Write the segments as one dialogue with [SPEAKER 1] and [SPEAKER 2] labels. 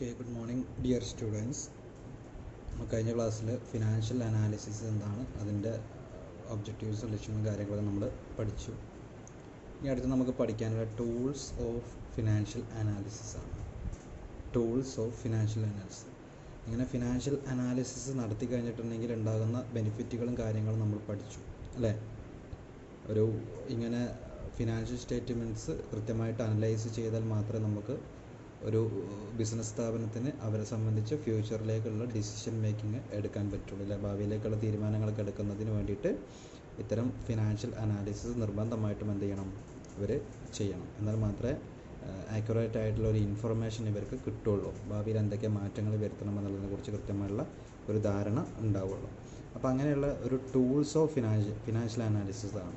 [SPEAKER 1] Okay, good morning dear students. കഴിഞ്ഞ ക്ലാസ്സിൽ financial analysis എന്താണ്, അതിൻ്റെ ഒബ്ജക്റ്റീവ്സും ലക്ഷ്യങ്ങളും കാര്യങ്ങളൊക്കെ നമ്മൾ പഠിച്ചു. ഇനി അടുത്ത് നമുക്ക് പഠിക്കാനുള്ള ടൂൾസ് ഓഫ് ഫിനാൻഷ്യൽ അനാലിസിസ് ആണ്. Tools of financial analysis. ഇങ്ങനെ ഫിനാൻഷ്യൽ അനാലിസിസ് നടത്തി കഴിഞ്ഞിട്ടുണ്ടെങ്കിൽ ഉണ്ടാകുന്ന ബെനിഫിറ്റുകളും കാര്യങ്ങളും നമ്മൾ പഠിച്ചു അല്ലേ. ഇങ്ങനെ ഫിനാൻഷ്യൽ സ്റ്റേറ്റ്മെൻറ്റ്സ് കൃത്യമായിട്ട് അനലൈസ് ചെയ്താൽ മാത്രമേ നമുക്ക് ഒരു ബിസിനസ് സ്ഥാപനത്തിന് അവരെ സംബന്ധിച്ച് ഫ്യൂച്ചറിലേക്കുള്ള ഡിസിഷൻ മേക്കിംഗ് എടുക്കാൻ പറ്റുള്ളൂ അല്ലെ. ഭാവിയിലേക്കുള്ള തീരുമാനങ്ങളൊക്കെ എടുക്കുന്നതിന് വേണ്ടിയിട്ട് ഇത്തരം ഫിനാൻഷ്യൽ അനാലിസിസ് നിർബന്ധമായിട്ടും എന്ത് ചെയ്യണം, ഇവർ ചെയ്യണം. എന്നാൽ മാത്രമേ ആക്യുറേറ്റ് ആയിട്ടുള്ള ഒരു ഇൻഫർമേഷൻ ഇവർക്ക് കിട്ടുള്ളൂ. ഭാവിയിൽ എന്തൊക്കെ മാറ്റങ്ങൾ വരുത്തണം എന്നുള്ളതിനെക്കുറിച്ച് കൃത്യമായിട്ടുള്ള ഒരു ധാരണ ഉണ്ടാവുള്ളൂ. അപ്പോൾ അങ്ങനെയുള്ള ഒരു ടൂൾസ് ഓഫ് ഫിനാൻഷ്യൽ അനാലിസിസ് ആണ്.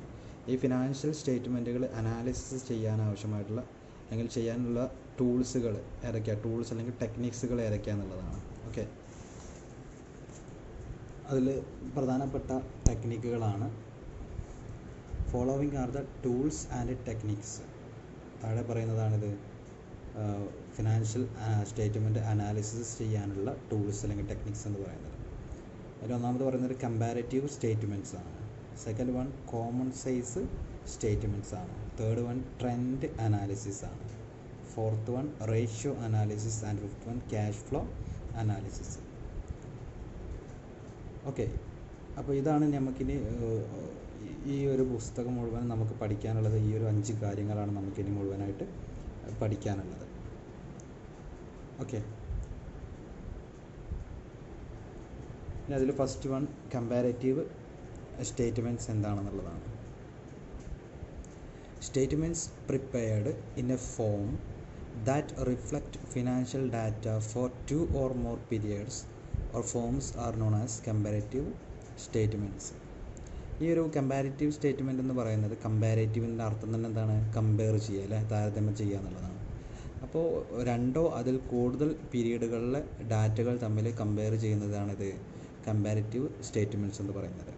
[SPEAKER 1] ഈ ഫിനാൻഷ്യൽ സ്റ്റേറ്റ്മെൻറ്റുകൾ അനാലിസിസ് ചെയ്യാനാവശ്യമായിട്ടുള്ള അല്ലെങ്കിൽ ചെയ്യാനുള്ള ടൂൾസുകൾ ഏതൊക്കെയാണ്, ടൂൾസ് അല്ലെങ്കിൽ ടെക്നിക്സുകൾ ഏതൊക്കെയാണെന്നുള്ളതാണ്. ഓക്കെ, അതിൽ പ്രധാനപ്പെട്ട ടെക്നിക്കുകളാണ് following are the tools and techniques. താഴെ പറയുന്നതാണിത് ഫിനാൻഷ്യൽ സ്റ്റേറ്റ്മെൻറ്റ് അനാലിസിസ് ചെയ്യാനുള്ള ടൂൾസ് അല്ലെങ്കിൽ ടെക്നിക്സ് എന്ന് പറയുന്നത്. അതിൽ ഒന്നാമത് പറയുന്നത് കമ്പാരറ്റീവ് സ്റ്റേറ്റ്മെൻറ്റ്സ് ആണ്. Second one common size statements ആണ്. തേർഡ് വൺ ട്രെൻഡ് അനാലിസിസ് ആണ്. Fourth one ratio analysis and fifth one cash flow analysis. Okay, അപ്പോൾ ഇതാണ് നമുക്കിനി ഈ ഒരു പുസ്തകം മുഴുവൻ നമുക്ക് പഠിക്കാനുള്ളത്. ഈ ഒരു 5 കാര്യങ്ങളാണ് നമുക്കിനി മുഴുവനായിട്ട് പഠിക്കാനുള്ളത്. ഓക്കെ, ഇനി അതിൽ ഫസ്റ്റ് വൺ കമ്പാരറ്റീവ് സ്റ്റേറ്റ്മെൻറ്റ്സ് എന്താണെന്നുള്ളതാണ്. Statements prepared in a form that reflect financial data for 2 or more periods or forms are known as comparative statements. ഈ ഒരു കമ്പാരിറ്റീവ് സ്റ്റേറ്റ്മെൻറ്റ് എന്ന് പറയുന്നത്, കമ്പാരറ്റീവിൻ്റെ അർത്ഥം തന്നെ എന്താണ്, കമ്പയർ ചെയ്യുക അല്ലെ, താരതമ്യം ചെയ്യുക എന്നുള്ളതാണ്. അപ്പോൾ 2 അതിൽ കൂടുതൽ പീരീഡുകളിലെ ഡാറ്റകൾ തമ്മിൽ കമ്പയർ ചെയ്യുന്നതാണിത് കമ്പാരിറ്റീവ് സ്റ്റേറ്റ്മെൻറ്റ്സ് എന്ന് പറയുന്നത്.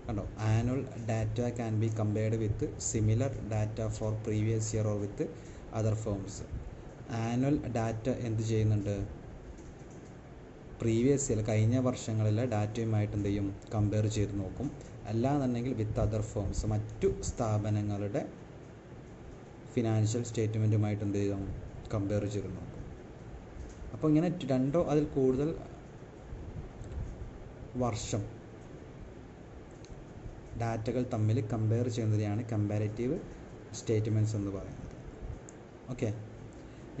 [SPEAKER 1] കണ്ടോ, annual data can be compared with similar data for previous year or with other firms. Annual data എന്ത് ചെയ്യുന്നുണ്ട്, പ്രീവിയസ് ഇയർ കഴിഞ്ഞ വർഷങ്ങളിലെ ഡാറ്റയുമായിട്ട് എന്ത് ചെയ്യും, കമ്പയർ ചെയ്ത് നോക്കും. അല്ലാന്നുണ്ടെങ്കിൽ വിത്ത് അതർ ഫേംസ്, മറ്റു സ്ഥാപനങ്ങളുടെ ഫിനാൻഷ്യൽ സ്റ്റേറ്റ്മെൻറ്റുമായിട്ട് എന്ത് ചെയ്യും, കമ്പയർ ചെയ്ത് നോക്കും. അപ്പോൾ ഇങ്ങനെ 2 അതിൽ കൂടുതൽ വർഷം ഡാറ്റകൾ തമ്മിൽ കമ്പയർ ചെയ്യുന്നതിനെയാണ് കമ്പാരിറ്റീവ് സ്റ്റേറ്റ്മെൻറ്റ്സ് എന്ന് പറയുന്നത്. ഓക്കെ,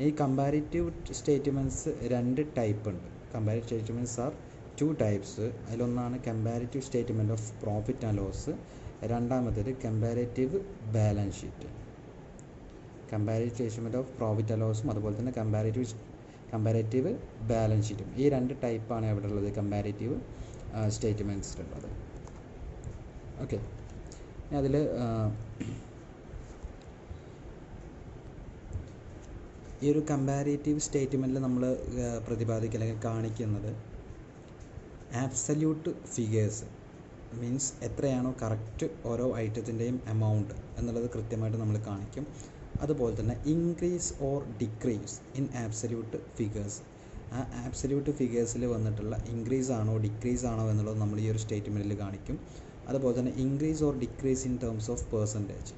[SPEAKER 1] ഈ കമ്പാരിറ്റീവ് സ്റ്റേറ്റ്മെൻറ്റ്സ് 2 ടൈപ്പ് ഉണ്ട്. Comparative statements are 2 types. അതിലൊന്നാണ് comparative statement of profit and loss, രണ്ടാമത്തേത് comparative balance sheet. Comparative statement of profit and ലോസും അതുപോലെ തന്നെ കമ്പാരിറ്റീവ് ബാലൻസ് ഷീറ്റും. ഈ 2 ടൈപ്പാണ് എവിടെ ഉള്ളത്, കമ്പാരിറ്റീവ് സ്റ്റേറ്റ്മെൻറ്റ്സിലുള്ളത്. ഓക്കെ, അതിൽ ഈ ഒരു കമ്പാരിറ്റീവ് സ്റ്റേറ്റ്മെൻറ്റിൽ നമ്മൾ പ്രതിപാദിക്കുക അല്ലെങ്കിൽ കാണിക്കുന്നത് ആബ്സല്യൂട്ട് ഫിഗേഴ്സ് മീൻസ് എത്രയാണോ കറക്റ്റ് ഓരോ ഐറ്റത്തിൻ്റെയും എമൗണ്ട് എന്നുള്ളത് കൃത്യമായിട്ട് നമ്മൾ കാണിക്കും. അതുപോലെ തന്നെ increase or decrease in absolute figures. ആ ആബ്സല്യൂട്ട് ഫിഗേഴ്സിൽ വന്നിട്ടുള്ള ഇൻക്രീസ് ആണോ ഡിക്രീസ് ആണോ എന്നുള്ളത് നമ്മൾ ഈ ഒരു സ്റ്റേറ്റ്മെൻറ്റിൽ കാണിക്കും. അതുപോലെ തന്നെ increase or decrease in terms of percentage.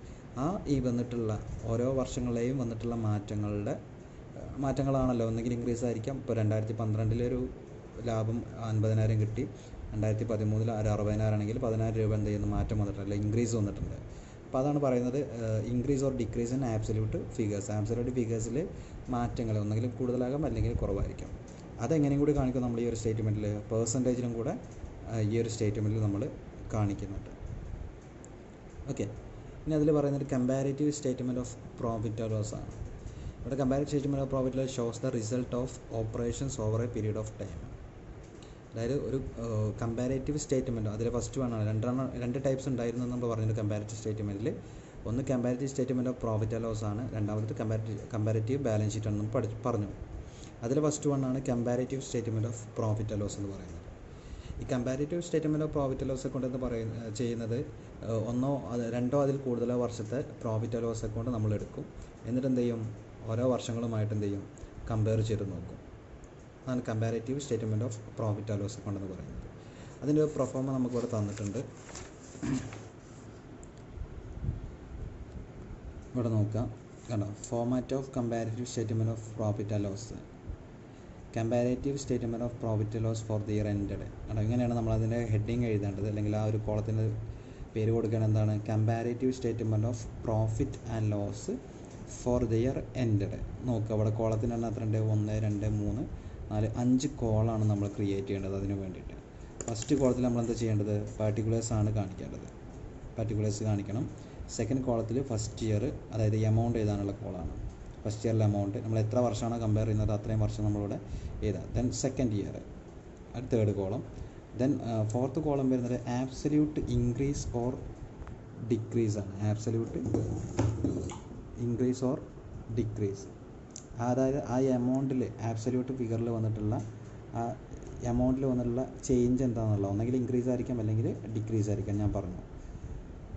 [SPEAKER 1] ഈ വന്നിട്ടുള്ള ഓരോ വർഷങ്ങളിലെയും വന്നിട്ടുള്ള മാറ്റങ്ങളാണല്ലോ. ഒന്നുകിൽ ഇൻക്രീസ് ആയിരിക്കാം. ഇപ്പോൾ 2012 ഒരു ലാഭം 50,000 കിട്ടി, 2013 ഒരു 60,000 ആണെങ്കിൽ 10,000 രൂപ എന്ത് ചെയ്യുന്നു, മാറ്റം വന്നിട്ടുണ്ട്, ഇൻക്രീസ് വന്നിട്ടുണ്ട്. അപ്പോൾ അതാണ് പറയുന്നത് increase or decrease in absolute figures. Absolute ഫിഗേഴ്സിൽ മാറ്റങ്ങൾ ഒന്നുകിൽ കൂടുതലാകാം അല്ലെങ്കിൽ കുറവായിരിക്കാം. അതെങ്ങനെയും കൂടി കാണിക്കും നമ്മൾ ഈ ഒരു സ്റ്റേറ്റ്മെൻറ്റിൽ, പെർസെൻറ്റേജിലും കൂടെ ഈ ഒരു സ്റ്റേറ്റ്മെൻറ്റിൽ നമ്മൾ കാണിക്കുന്നുണ്ട്. ഓക്കെ, ഇനി അതിൽ പറയുന്നത് comparative statement of profit and loss ആണ്. ഇവിടെ comparative statement of profit loss shows the result of operations over a period of time. അതായത് ഒരു കമ്പാരിറ്റീവ് സ്റ്റേറ്റ്മെൻറ്റ് അതിൽ ഫസ്റ്റ് വേണം. 2 ടൈപ്സ് ഉണ്ടായിരുന്നു നമ്മൾ പറഞ്ഞിട്ട് കമ്പാരിറ്റീവ് സ്റ്റേറ്റ്മെൻറ്റിൽ. ഒന്ന് comparative statement of profit and loss ആണ്, രണ്ടാമത് കമ്പാരിറ്റീവ് ബാലൻസ് ഷീറ്റ് ആണെന്ന് പറഞ്ഞു. അതിൽ ഫസ്റ്റ് വണ്ണാണ് comparative statement of profit and loss എന്ന് പറയുന്നത്. ഈ comparative statement of profit loss account ചെയ്യുന്നത് 1 or 2 അതിൽ കൂടുതലോ വർഷത്തെ പ്രോഫിറ്റ് ലോസ് അക്കൗണ്ട് നമ്മൾ എടുക്കും. എന്നിട്ട് എന്ത് ചെയ്യും, ഓരോ വർഷങ്ങളുമായിട്ട് എന്ത് ചെയ്യും, കമ്പയർ ചെയ്ത് നോക്കും. അതാണ് comparative statement of profit and loss account എന്ന് പറയുന്നത്. അതിൻ്റെ ഒരു പ്രൊഫോമ നമുക്കിവിടെ തന്നിട്ടുണ്ട്. ഇവിടെ നോക്കാം, കണ്ടോ, format of comparative statement of profit and loss, comparative statement of profit and loss for the year ended. കണ്ടോ, ഇങ്ങനെയാണ് നമ്മളതിൻ്റെ ഹെഡിങ് എഴുതേണ്ടത്, അല്ലെങ്കിൽ ആ ഒരു കോളത്തിൻ്റെ പേര് കൊടുക്കാൻ എന്താണ്, comparative statement of profit and loss for the year ended. നോക്കുക, അവിടെ കോളത്തിൻ്റെ എണ്ണം എത്ര ഉണ്ട്, 1 2 3 4 5 കോളാണ് നമ്മൾ ക്രിയേറ്റ് ചെയ്യേണ്ടത്. അതിന് വേണ്ടിയിട്ട് ഫസ്റ്റ് കോളത്തിൽ നമ്മൾ എന്താ ചെയ്യേണ്ടത്, പാർട്ടിക്കുലേഴ്സ് ആണ് കാണിക്കേണ്ടത്, പാർട്ടിക്കുലേഴ്സ് കാണിക്കണം. സെക്കൻഡ് കോളത്തിൽ ഫസ്റ്റ് ഇയർ, അതായത് എമൗണ്ട് എഴുതാനുള്ള കോളാണ്. ഫസ്റ്റ് ഇയറിലെ എമൗണ്ട് നമ്മൾ എത്ര വർഷമാണ് കമ്പയർ ചെയ്യുന്നത് അത്രയും വർഷം നമ്മളിവിടെ എഴുതാം. Then second year, third column. Then fourth column വരുന്നത് ആബ്സല്യൂട്ട് ഇൻക്രീസ് ഓർ ഡിക്രീസ് ആണ്. ആബ്സല്യൂട്ട് ഇൻക്രീസ് ഓർ ഡിക്രീസ്, അതായത് ആ എമൗണ്ടിൽ ആബ്സല്യൂട്ട് ഫിഗറിൽ വന്നിട്ടുള്ള ആ എമൗണ്ടിൽ വന്നിട്ടുള്ള ചേഞ്ച് എന്താണെന്നുള്ളത്, ഒന്നെങ്കിൽ ഇൻക്രീസ് ആയിരിക്കാം അല്ലെങ്കിൽ ഡിക്രീസ് ആയിരിക്കാം, ഞാൻ പറഞ്ഞു.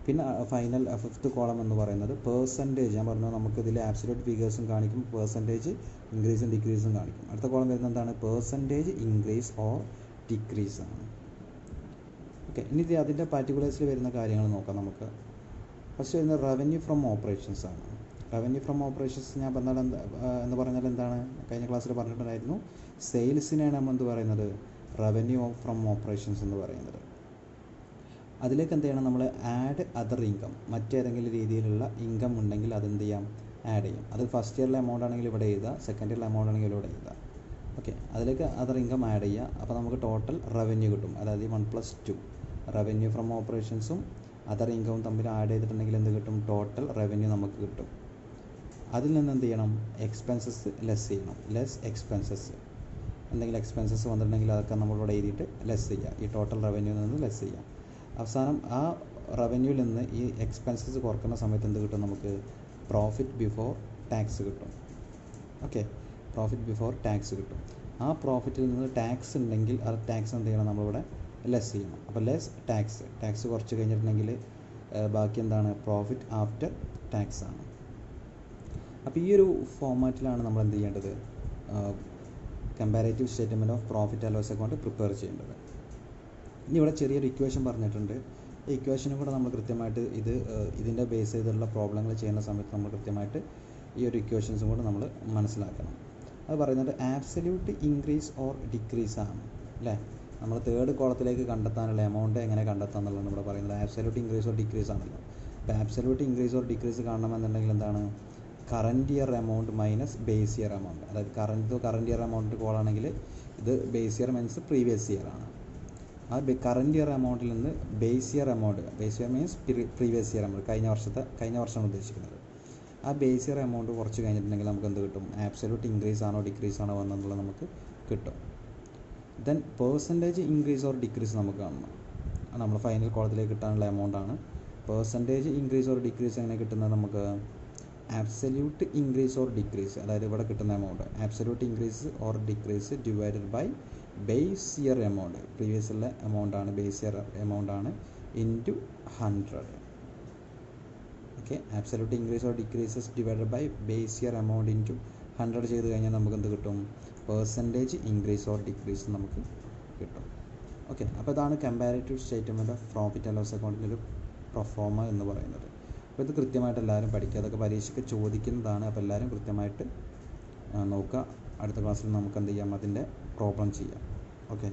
[SPEAKER 1] പിന്നെ ഫൈനൽ ഫിഫ്ത്ത് കോളം എന്ന് പറയുന്നത് പേഴ്സൻറ്റേജ്. ഞാൻ പറഞ്ഞു നമുക്കിതിൽ ആബ്സല്യൂട്ട് ഫിഗേഴ്സും കാണിക്കും, പേഴ്സൻറ്റേജ് ഇൻക്രീസും ഡിക്രീസും കാണിക്കും. അടുത്ത കോളം വരുന്നത് എന്താണ്, പേഴ്സൻറ്റേജ് ഇൻക്രീസ് ഓർ ഡിക്രീസ് ആണ്. ഓക്കെ, ഇനി അതിൻ്റെ പാർട്ടിക്കുലേഴ്സിൽ വരുന്ന കാര്യങ്ങൾ നോക്കാം നമുക്ക്. ഫസ്റ്റ് വരുന്നത് റവന്യൂ ഫ്രം ഓപ്പറേഷൻസ് ആണ്. റവന്യൂ ഫ്രം ഓപ്പറേഷൻസ് ഞാൻ പറഞ്ഞാൽ എന്ന് പറഞ്ഞാൽ എന്താണ്, കഴിഞ്ഞ ക്ലാസ്സിൽ പറഞ്ഞിട്ടുണ്ടായിരുന്നു, സെയിൽസിനെയാണ് നമ്മൾ എന്ത് പറയുന്നത്, റവന്യൂ ഫ്രം ഓപ്പറേഷൻസ് എന്ന് പറയുന്നത്. അതിലേക്ക് എന്ത് ചെയ്യണം, നമ്മൾ ആഡ് അതർ ഇൻകം, മറ്റേതെങ്കിലും രീതിയിലുള്ള ഇൻകം ഉണ്ടെങ്കിൽ അതെന്ത് ചെയ്യാം, ആഡ് ചെയ്യും. അത് ഫസ്റ്റ് ഇയറിലെ എമൗണ്ട് ആണെങ്കിൽ ഇവിടെ എഴുതാം, സെക്കൻഡ് ഇയറിലെ എമൗണ്ട് ആണെങ്കിൽ ഇവിടെ എഴുതാം. ഓക്കെ, അതിലേക്ക് അതർ ഇൻകം ആഡ് ചെയ്യുക. അപ്പോൾ നമുക്ക് ടോട്ടൽ റവന്യൂ കിട്ടും. അതായത് 1+2 റവന്യൂ ഫ്രം ഓപ്പറേഷൻസും അതർ ഇൻകവും തമ്മിൽ ആഡ് ചെയ്തിട്ടുണ്ടെങ്കിൽ എന്ത് കിട്ടും, ടോട്ടൽ റവന്യൂ നമുക്ക് കിട്ടും. അതിൽ നിന്ന് എന്ത് ചെയ്യണം, എക്സ്പെൻസസ് ലെസ് ചെയ്യണം. ലെസ് എക്സ്പെൻസസ്, എന്തെങ്കിലും എക്സ്പെൻസസ് വന്നിട്ടുണ്ടെങ്കിൽ അതൊക്കെ നമ്മളിവിടെ എഴുതിയിട്ട് ലെസ് ചെയ്യുക. ഈ ടോട്ടൽ റവന്യൂവിൽ നിന്ന് ലെസ് ചെയ്യാം. അവസാനം ആ റവന്യൂവിൽ നിന്ന് ഈ എക്സ്പെൻസസ് കുറക്കുന്ന സമയത്ത് എന്ത് കിട്ടും, നമുക്ക് പ്രോഫിറ്റ് ബിഫോർ ടാക്സ് കിട്ടും. ഓക്കെ, പ്രോഫിറ്റ് ബിഫോർ ടാക്സ് കിട്ടും. ആ പ്രോഫിറ്റിൽ നിന്ന് ടാക്സ് ഉണ്ടെങ്കിൽ ആ ടാക്സ് എന്ത് ചെയ്യണം, നമ്മളിവിടെ ലെസ് ചെയ്യണം. അപ്പോൾ ലെസ് ടാക്സ് കുറച്ച് കഴിഞ്ഞിട്ടുണ്ടെങ്കിൽ ബാക്കി എന്താണ്, പ്രോഫിറ്റ് ആഫ്റ്റർ ടാക്സ് ആണ്. അപ്പോൾ ഈ ഒരു ഫോമാറ്റിലാണ് നമ്മൾ എന്ത് ചെയ്യേണ്ടത്, comparative statement of profit and loss account prepare ചെയ്യേണ്ടത്. ഇനി ഇവിടെ ചെറിയൊരു ഇക്വേഷൻ പറഞ്ഞിട്ടുണ്ട്. ഈ ഇക്വേഷനും കൂടെ നമ്മൾ കൃത്യമായിട്ട് ഇതിൻ്റെ ബേസ് ചെയ്തിട്ടുള്ള പ്രോബ്ലങ്ങൾ ചെയ്യുന്ന സമയത്ത് നമ്മൾ കൃത്യമായിട്ട് ഈ ഒരു ഇക്വേഷൻസും കൂടെ നമ്മൾ മനസ്സിലാക്കണം. അത് പറയുന്നത് ആബ്സല്യൂട്ട് ഇൻക്രീസ് ഓർ ഡിക്രീസ് ആണ് അല്ലേ. നമ്മൾ തേർഡ് കോളത്തിലേക്ക് കണ്ടെത്താനുള്ള എമൗണ്ട് എങ്ങനെ കണ്ടെത്താം എന്നുള്ളത് നമ്മൾ പറയുന്നത് ആബ്സല്യൂട്ട് ഇൻക്രീസ് ഓർ ഡിക്രീസ് ആണല്ലോ. അപ്പോൾ ആബ്സല്യൂട്ട് ഇൻക്രീസ് ഓർ ഡിക്രീസ് കാണണമെന്നുണ്ടെങ്കിൽ എന്താണ്, current year amount minus base year amount. അതായത് കറൻറ്റ് ഇയർ എമൗണ്ട് കോളാണെങ്കിൽ ഇത് base year means previous year ആണ്. ആ കറൻറ്റ് ഇയർ എമൗണ്ടിൽ നിന്ന് base year means previous year amount, കഴിഞ്ഞ വർഷമാണ് ഉദ്ദേശിക്കുന്നത്. ആ ബേസ് ഇയർ എമൗണ്ട് കുറച്ച് കഴിഞ്ഞിട്ടുണ്ടെങ്കിൽ നമുക്ക് എന്ത് കിട്ടും, ആബ്സല്യൂട്ട് ഇൻക്രീസ് ആണോ ഡിക്രീസ് ആണോ എന്നുള്ളത് നമുക്ക് കിട്ടും. Then percentage increase or decrease നമുക്ക് കാണണം. നമ്മൾ ഫൈനൽ കോളത്തിലേക്ക് കിട്ടാനുള്ള എമൗണ്ട് ആണ്. പേഴ്സൻറ്റേജ് ഇൻക്രീസ് ഓർ ഡിക്രീസ് എങ്ങനെ കിട്ടുന്നത്, നമുക്ക് ആബ്സല്യൂട്ട് ഇൻക്രീസ് ഓർ ഡിക്രീസ്, അതായത് ഇവിടെ കിട്ടുന്ന amount absolute increase or decrease divided by base year amount, പ്രീവിയസുള്ള എമൗണ്ട് ആണ്, ബേസ് ഇയർ എമൗണ്ട് ആണ്, into 100. Okay, absolute increase or decreases divided by base year amount into 100 ചെയ്ത് കഴിഞ്ഞാൽ നമുക്ക് എന്ത് കിട്ടും, പേഴ്സൻറ്റേജ് ഇൻക്രീസ് ഓർ ഡിക്രീസ് നമുക്ക് കിട്ടും. ഓക്കെ, അപ്പോൾ ഇതാണ് comparative statement of profit and loss അക്കൗണ്ടിൻ്റെ ഒരു പ്രൊഫോമ എന്ന് പറയുന്നത്. അപ്പോൾ ഇത് കൃത്യമായിട്ട് എല്ലാവരും പഠിക്കുക, അതൊക്കെ പരീക്ഷയ്ക്ക് ചോദിക്കുന്നതാണ്. അപ്പോൾ എല്ലാവരും കൃത്യമായിട്ട് നോക്കുക. അടുത്ത ക്ലാസ്സിൽ നമുക്ക് എന്ത് ചെയ്യാം, അതിൻ്റെ പ്രോബ്ലം ചെയ്യാം. ഓക്കെ.